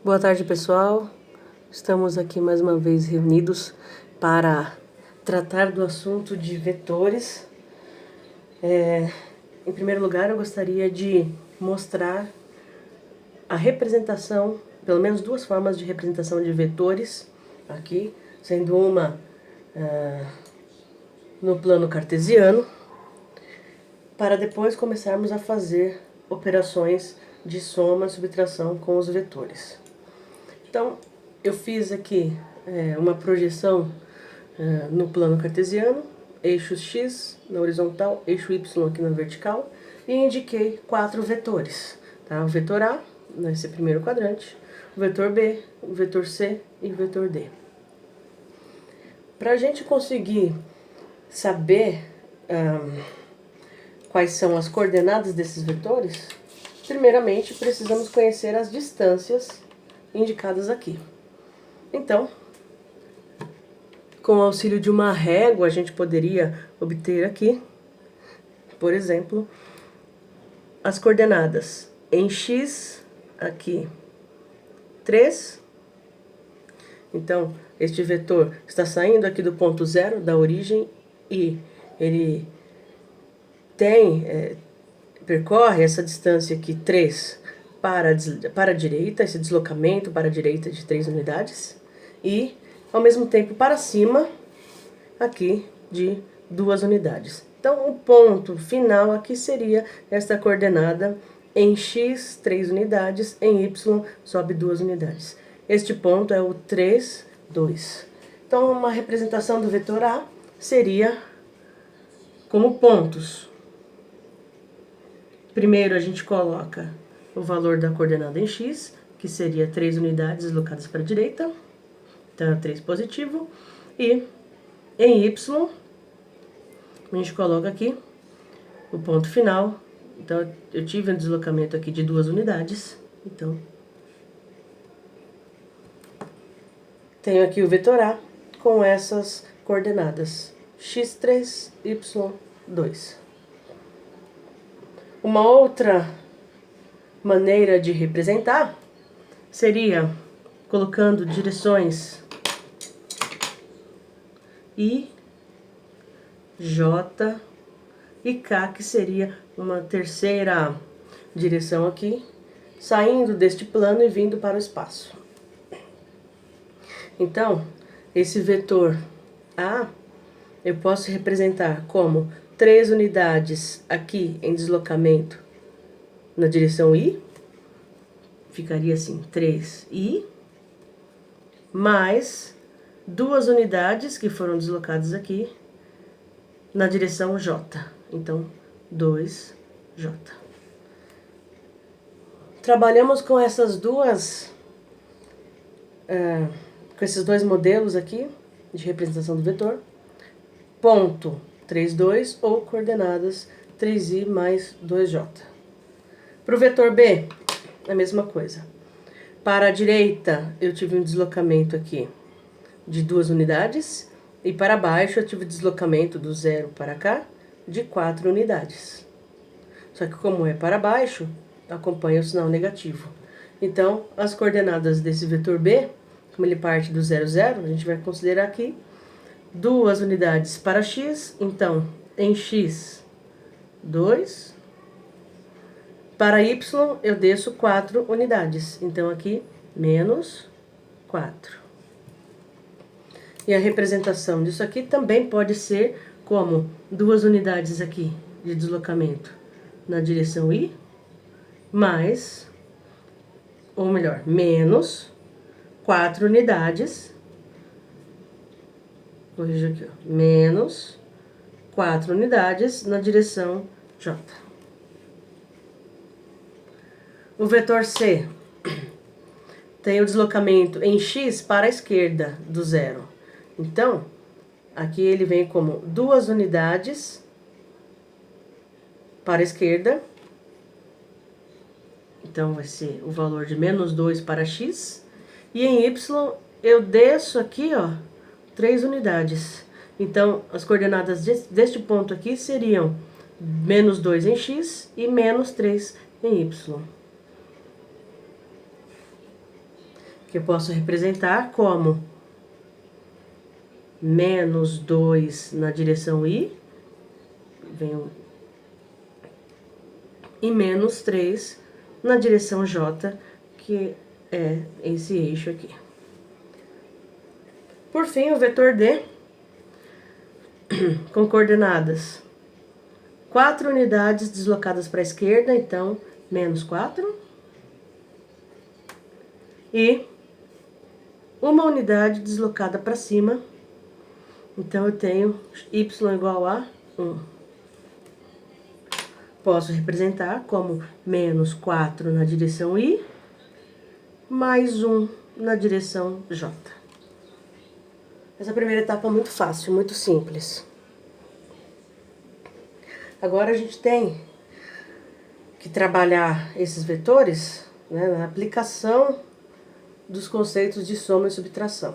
Boa tarde, pessoal. Estamos aqui mais uma vez reunidos para tratar do assunto de vetores. Em primeiro lugar, eu gostaria de mostrar a representação, pelo menos duas formas de representação de vetores aqui, sendo uma no plano cartesiano, para depois começarmos a fazer operações de soma e subtração com os vetores. Então, eu fiz aqui uma projeção no plano cartesiano, eixo X na horizontal, eixo Y aqui na vertical, e indiquei 4 vetores. Tá? O vetor A, nesse primeiro quadrante, o vetor B, o vetor C e o vetor D. Para a gente conseguir saber quais são as coordenadas desses vetores, primeiramente precisamos conhecer as distâncias indicadas aqui. Então, com o auxílio de uma régua, a gente poderia obter aqui, por exemplo, as coordenadas em x, aqui 3. Então, este vetor está saindo aqui do ponto zero, da origem, e ele percorre essa distância aqui, 3, para a direita, esse deslocamento para a direita de 3 unidades, e, ao mesmo tempo, para cima, aqui, de 2 unidades. Então, o ponto final aqui seria esta coordenada em x, 3 unidades, em y, sobe 2 unidades. Este ponto é o 3, 2. Então, uma representação do vetor A seria como pontos. Primeiro, a gente coloca o valor da coordenada em x, que seria 3 unidades deslocadas para a direita, então é 3 positivo, e em y, a gente coloca aqui o ponto final. Então, eu tive um deslocamento aqui de 2 unidades, então, tenho aqui o vetor A com essas coordenadas, x3, y2. Uma outra maneira de representar seria colocando direções I, J e K, que seria uma terceira direção aqui, saindo deste plano e vindo para o espaço. Então, esse vetor A, eu posso representar como 3 unidades aqui em deslocamento na direção I, ficaria assim, 3I, mais 2 unidades que foram deslocadas aqui na direção J, então 2J. Trabalhamos com essas duas, com esses dois modelos aqui de representação do vetor, ponto 3, 2 ou coordenadas 3i mais 2j. Para o vetor B, a mesma coisa. Para a direita, eu tive um deslocamento aqui de 2 unidades, e para baixo eu tive deslocamento do 0 para cá de 4 unidades. Só que como é para baixo, acompanha o sinal negativo. Então, as coordenadas desse vetor B, como ele parte do 0, 0, a gente vai considerar aqui 2 unidades para x, então, em x, 2. Para y, eu desço 4 unidades, então aqui, menos 4. E a representação disso aqui também pode ser como 2 unidades aqui de deslocamento na direção I, mais, ou melhor, menos 4 unidades, corrijo aqui, ó, menos 4 unidades na direção J. O vetor C tem o deslocamento em x para a esquerda do 0. Então, aqui ele vem como 2 unidades para a esquerda. Então, vai ser o valor de menos 2 para x. E em y, eu desço aqui, ó, 3 unidades. Então, as coordenadas deste ponto aqui seriam menos 2 em x e menos 3 em y. que eu posso representar como menos 2 na direção I, e menos 3 na direção J, que é esse eixo aqui. Por fim, o vetor D, com coordenadas 4 unidades deslocadas para a esquerda, então, menos 4. E uma unidade deslocada para cima, então eu tenho y igual a 1. Posso representar como menos 4 na direção I, mais 1 na direção J. Essa primeira etapa é muito fácil, muito simples. Agora a gente tem que trabalhar esses vetores, né, na aplicação dos conceitos de soma e subtração.